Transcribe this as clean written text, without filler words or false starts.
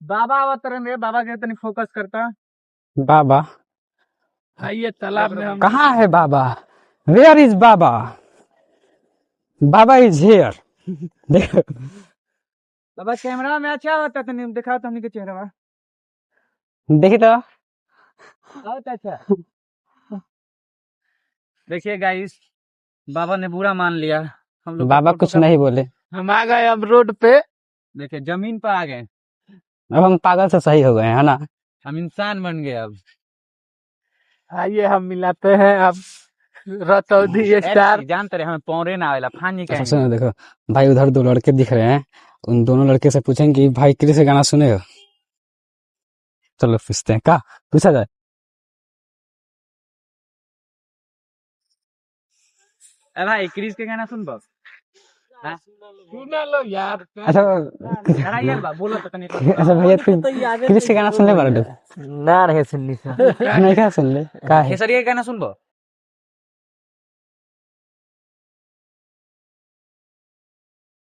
बाबा अवतरण रे बाबा के तनी फोकस करता। बाबा आइए तालाब में हम कहाँ है बाबा? Where is baba? Baba is here. देखो बाबा कैमरा में अच्छा होता तनी दिखाओ तो हमनी के चेहरा देखी तो बहुत अच्छा। देखिए गाइस बाबा ने बुरा मान लिया हम लोग बाबा कुछ नहीं बोले। हम आ गए अब रोड पे। देखिए जमीन पर आ गए, अब हम पागल से सही हो गए है ना। हम इंसान बन गए अब। आइए हम मिलाते हैं अब रतौधी स्टार। जानते रहे हमें पौरे ना आवेला फानी अच्छा कहेंगे। सुनो देखो भाई उधर दो लड़के दिख रहे हैं, उन दोनों लड़के से पूछेंगे कि भाई किस गाना सुने हो। चलो पूछते हैं, का पूछा जाए। अरे भाई क्रिस के गाना सुन बस सुना लो यार। अच्छा अरे यार बा बोलो तो तनी अच्छा भैया क्रिस के गाना सुन ले बारे ना रहे सुननी से नहीं क्या सुन ले का है खेसरिया के गाना सुनबो।